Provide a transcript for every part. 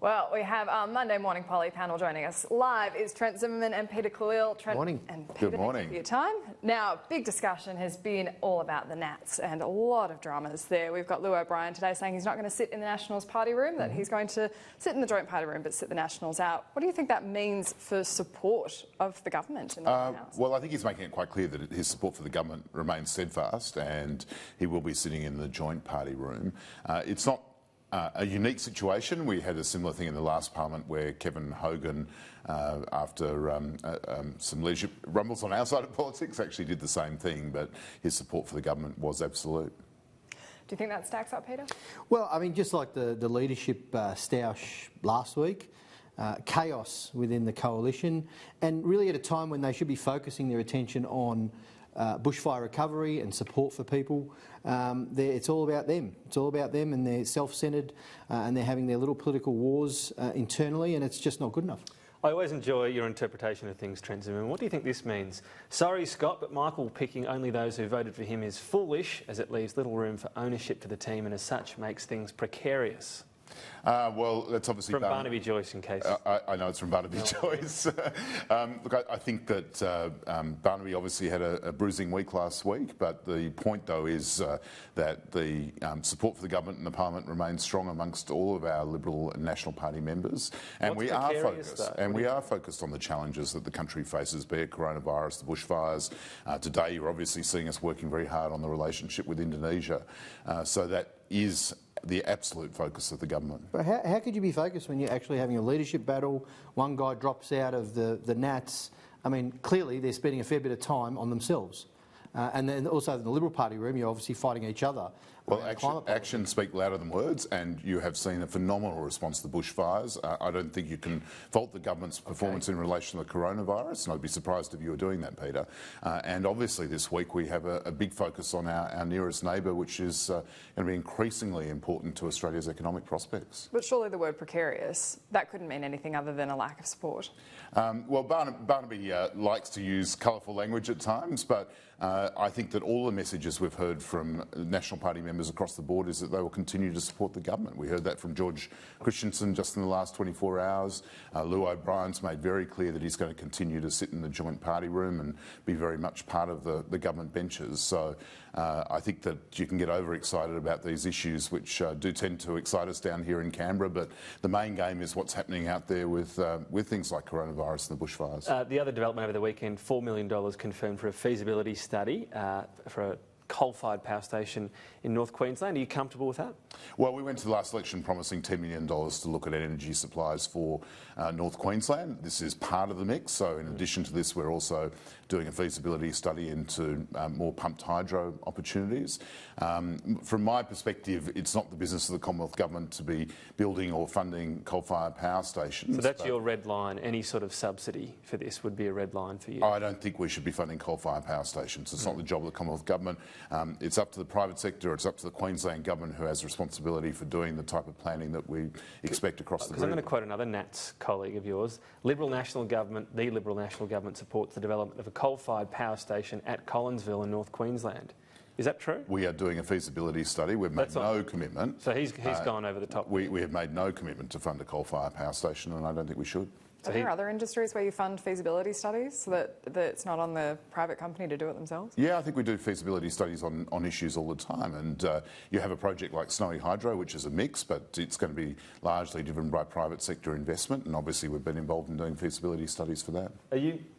Well, we have our Monday Morning Poly panel joining us. Live is Trent Zimmerman and Peter Khalil. Trent Morning. And Peter, Good morning. Thank you for your time. Now, big discussion has been all about the Nats and a lot of dramas there. We've got Lou O'Brien today saying he's not going to sit in the Nationals party room, that he's going to sit in the joint party room but sit the Nationals out. What do you think that means for support of the government in the White House? Well, I think he's making it quite clear that his support for the government remains steadfast and he will be sitting in the joint party room. It's not a unique situation. We had a similar thing in the last parliament where Kevin Hogan, after some leadership rumbles on our side of politics, actually did the same thing, but his support for the government was absolute. Do you think that stacks up, Peter? Well, I mean, just like the leadership stoush last week, chaos within the coalition, and really at a time when they should be focusing their attention on bushfire recovery and support for people. It's all about them. It's all about them, and they're self-centred and they're having their little political wars internally, and it's just not good enough. I always enjoy your interpretation of things, Trent Zimmerman. What do you think this means? Sorry, Scott, but Michael picking only those who voted for him is foolish, as it leaves little room for ownership to the team and as such makes things precarious. Well, that's obviously from Barnaby Joyce, in case. I know it's from Barnaby Joyce. Look, I think that Barnaby obviously had a bruising week last week, but the point, though, is that the support for the government and the parliament remains strong amongst all of our Liberal and National Party members, and we are focused on the challenges that the country faces, be it coronavirus, the bushfires. Today, you're obviously seeing us working very hard on the relationship with Indonesia, so that is the absolute focus of the government. But how could you be focused when you're actually having a leadership battle? One guy drops out of the Nats. I mean, clearly they're spending a fair bit of time on themselves. And then also in the Liberal Party room, you're obviously fighting each other. Well, actions speak louder than words, and you have seen a phenomenal response to the bushfires. I don't think you can fault the government's performance in relation to the coronavirus, and I'd be surprised if you were doing that, Peter. And obviously this week we have a big focus on our nearest neighbour, which is going to be increasingly important to Australia's economic prospects. But surely the word precarious, that couldn't mean anything other than a lack of support. Well, Barnaby likes to use colourful language at times, but I think that all the messages we've heard from National Party members across the board is that they will continue to support the government. We heard that from George Christensen just in the last 24 hours. Lou O'Brien's made very clear that he's going to continue to sit in the joint party room and be very much part of the government benches. So I think that you can get overexcited about these issues, which do tend to excite us down here in Canberra, but the main game is what's happening out there with things like coronavirus and the bushfires. The other development over the weekend, $4 million confirmed for a feasibility study for a coal-fired power station in North Queensland. Are you comfortable with that? Well, we went to the last election promising $10 million to look at energy supplies for North Queensland. This is part of the mix, so in addition to this, we're also doing a feasibility study into more pumped hydro opportunities. From my perspective, it's not the business of the Commonwealth Government to be building or funding coal-fired power stations. So that's your red line. Any sort of subsidy for this would be a red line for you? I don't think we should be funding coal-fired power stations. It's not the job of the Commonwealth Government. It's up to the private sector, it's up to the Queensland Government, who has responsibility for doing the type of planning that we expect across the group. I'm going to quote another Nats colleague of yours. the Liberal National Government supports the development of a coal-fired power station at Collinsville in North Queensland. Is that true? We are doing a feasibility study. We've made no commitment. So he's gone over the top. We have made no commitment to fund a coal-fired power station, and I don't think we should. Are there other industries where you fund feasibility studies so that it's not on the private company to do it themselves? Yeah, I think we do feasibility studies on issues all the time, and you have a project like Snowy Hydro, which is a mix, but it's going to be largely driven by private sector investment, and obviously we've been involved in doing feasibility studies for that.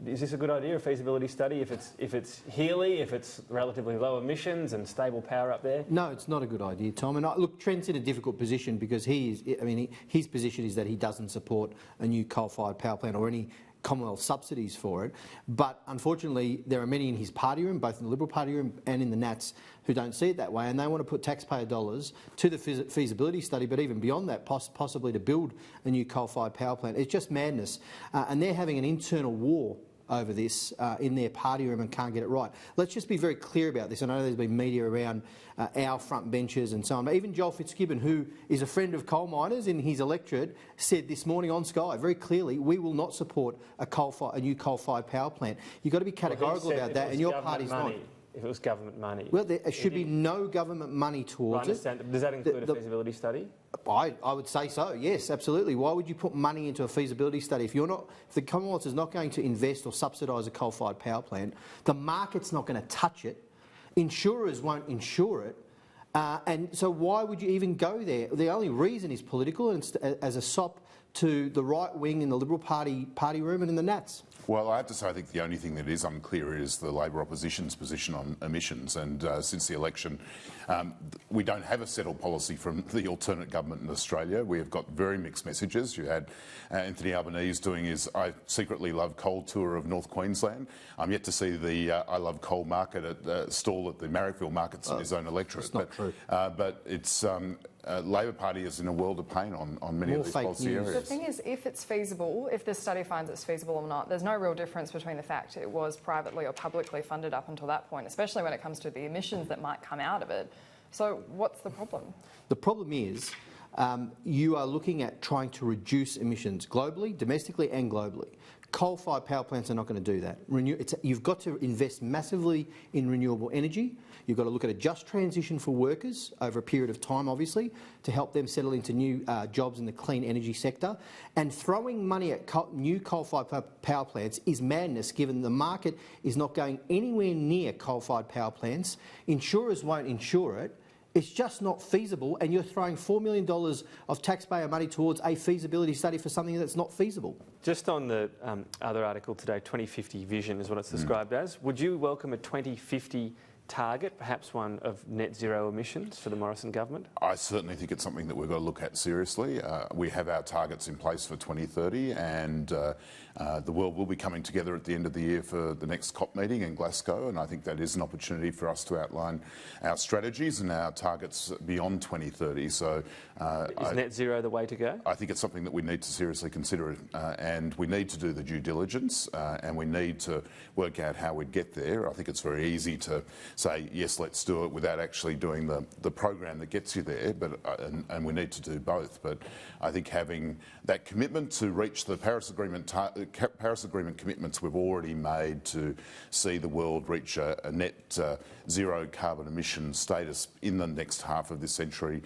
Is this a good idea, a feasibility study, if it's Healy, if it's relatively low emissions and stable power up there? No, it's not a good idea, Tom. And look, Trent's in a difficult position because his position is that he doesn't support a new coal-fired power plant or any Commonwealth subsidies for it. But unfortunately, there are many in his party room, both in the Liberal Party room and in the Nats, who don't see it that way, and they want to put taxpayer dollars to the feasibility study, but even beyond that, possibly to build a new coal-fired power plant. It's just madness. And they're having an internal war over this in their party room and can't get it right. Let's just be very clear about this. I know there's been media around our front benches and so on, but even Joel Fitzgibbon, who is a friend of coal miners in his electorate, said this morning on Sky very clearly, we will not support a new coal-fired power plant. You've got to be categorical about that, and your party's not. If it was government money. Well, there should be no government money towards it. Does that include a feasibility study? I would say so, yes, absolutely. Why would you put money into a feasibility study if the Commonwealth is not going to invest or subsidise a coal-fired power plant? The market's not going to touch it. Insurers won't insure it. And so why would you even go there? The only reason is political, and it's as a sop to the right wing in the Liberal Party room and in the Nats. Well, I have to say I think the only thing that is unclear is the Labor opposition's position on emissions, and since the election we don't have a settled policy from the alternate government in Australia. We have got very mixed messages. You had Anthony Albanese doing his I secretly love coal tour of North Queensland. I'm yet to see the I love coal market stall at the Marrickville markets in his own electorate. That's not true. But it's Labor Party is in a world of pain on many of these policy areas. The thing is, if it's feasible, if this study finds it's feasible or not, there's no real difference between the fact it was privately or publicly funded up until that point, especially when it comes to the emissions that might come out of it. So what's the problem? The problem is you are looking at trying to reduce emissions globally, domestically and globally. Coal-fired power plants are not going to do that. You've got to invest massively in renewable energy. You've got to look at a just transition for workers over a period of time, obviously, to help them settle into new jobs in the clean energy sector. And throwing money at new coal-fired power plants is madness, given the market is not going anywhere near coal-fired power plants. Insurers won't insure it. It's just not feasible, and you're throwing $4 million of taxpayer money towards a feasibility study for something that's not feasible. Just on the other article today, 2050 vision is what it's described as. Would you welcome a 2050 target, perhaps one of net zero emissions for the Morrison government? I certainly think it's something that we've got to look at seriously. We have our targets in place for 2030, and the world will be coming together at the end of the year for the next COP meeting in Glasgow, and I think that is an opportunity for us to outline our strategies and our targets beyond 2030. So, is net zero the way to go? I think it's something that we need to seriously consider, and we need to do the due diligence, and we need to work out how we'd get there. I think it's very easy to say, yes, let's do it, without actually doing the program that gets you there, but and we need to do both. But I think having that commitment to reach the Paris Agreement commitments we've already made to see the world reach a net zero carbon emission status in the next half of this century,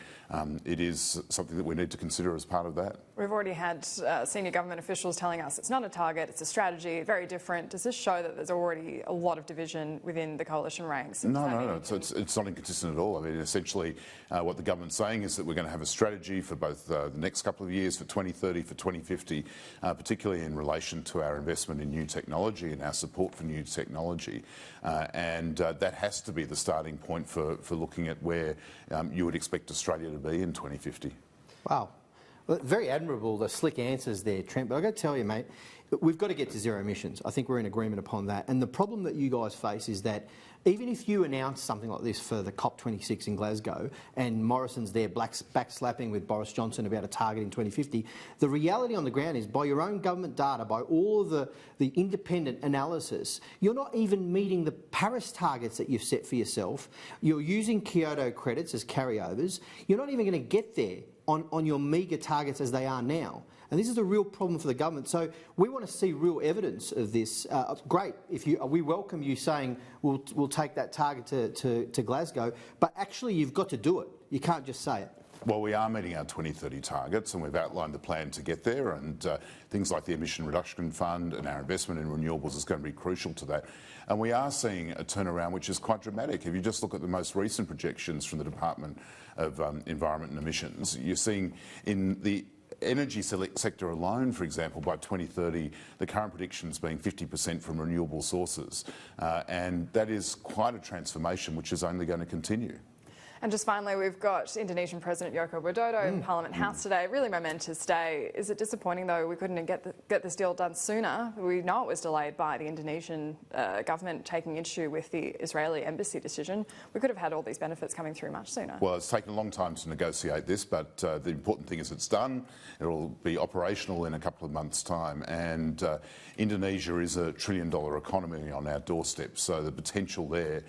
it is something that we need to consider as part of that. We've already had senior government officials telling us it's not a target, it's a strategy, very different. Does this show that there's already a lot of division within the coalition ranks? No, it's not inconsistent at all. I mean, essentially what the government's saying is that we're going to have a strategy for both the next couple of years, for 2030, for 2050, particularly in relation to our investment in new technology and our support for new technology. And that has to be the starting point for looking at where you would expect Australia to be in 2050. Wow. Well, very admirable, the slick answers there, Trent, but I've got to tell you, mate, we've got to get to zero emissions. I think we're in agreement upon that. And the problem that you guys face is that even if you announce something like this for the COP26 in Glasgow and Morrison's there backslapping with Boris Johnson about a target in 2050, the reality on the ground is, by your own government data, by all of the independent analysis, you're not even meeting the Paris targets that you've set for yourself. You're using Kyoto credits as carryovers. You're not even going to get there on your meagre targets as they are now. And this is a real problem for the government. So we want to see real evidence of this. Great, we welcome you saying we'll take that target to Glasgow, but actually you've got to do it. You can't just say it. Well, we are meeting our 2030 targets, and we've outlined the plan to get there, and things like the Emission Reduction Fund and our investment in renewables is going to be crucial to that. And we are seeing a turnaround which is quite dramatic. If you just look at the most recent projections from the Department of Environment and Emissions, you're seeing in the energy sector alone, for example, by 2030, the current predictions being 50% from renewable sources. And that is quite a transformation which is only going to continue. And just finally, we've got Indonesian President Joko Widodo in Parliament House today. Really momentous day. Is it disappointing, though, we couldn't get this deal done sooner? We know it was delayed by the Indonesian government taking issue with the Israeli embassy decision. We could have had all these benefits coming through much sooner. Well, it's taken a long time to negotiate this, but the important thing is it's done. It'll be operational in a couple of months' time. And Indonesia is a $1 trillion economy on our doorstep, so the potential there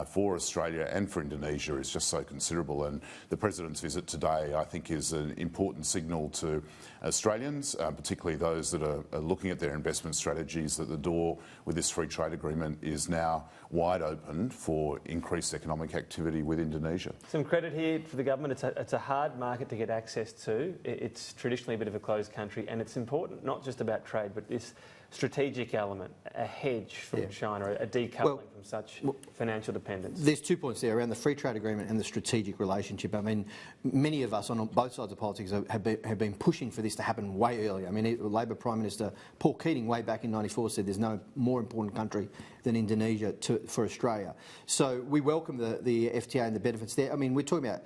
for Australia and for Indonesia is just so so considerable. And the President's visit today, I think, is an important signal to Australians, particularly those that are looking at their investment strategies, that the door with this free trade agreement is now wide open for increased economic activity with Indonesia. Some credit here for the government. It's a hard market to get access to. It's traditionally a bit of a closed country, and it's important not just about trade, but this strategic element, a hedge from China, a decoupling from such financial dependence. There's 2 points there around the free trade agreement and the strategic relationship. I mean, many of us on both sides of politics have been pushing for this to happen way earlier. I mean, Labor Prime Minister Paul Keating way back in '94 said there's no more important country than Indonesia for Australia. So we welcome the FTA and the benefits there. I mean, we're talking about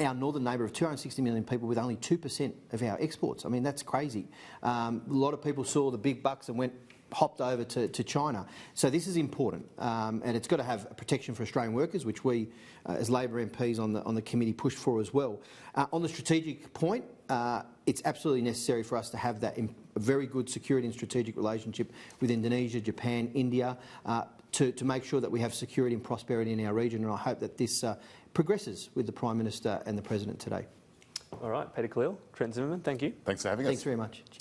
our northern neighbour of 260 million people with only 2% of our exports. I mean, that's crazy. A lot of people saw the big bucks and hopped over to China. So this is important, and it's got to have protection for Australian workers, which we, as Labor MPs on the committee, pushed for as well. On the strategic point, it's absolutely necessary for us to have that very good security and strategic relationship with Indonesia, Japan, India, to make sure that we have security and prosperity in our region, and I hope that this progresses with the Prime Minister and the President today. All right, Peter Khalil, Trent Zimmerman, thank you. Thanks for having us. Thanks very much. Cheers.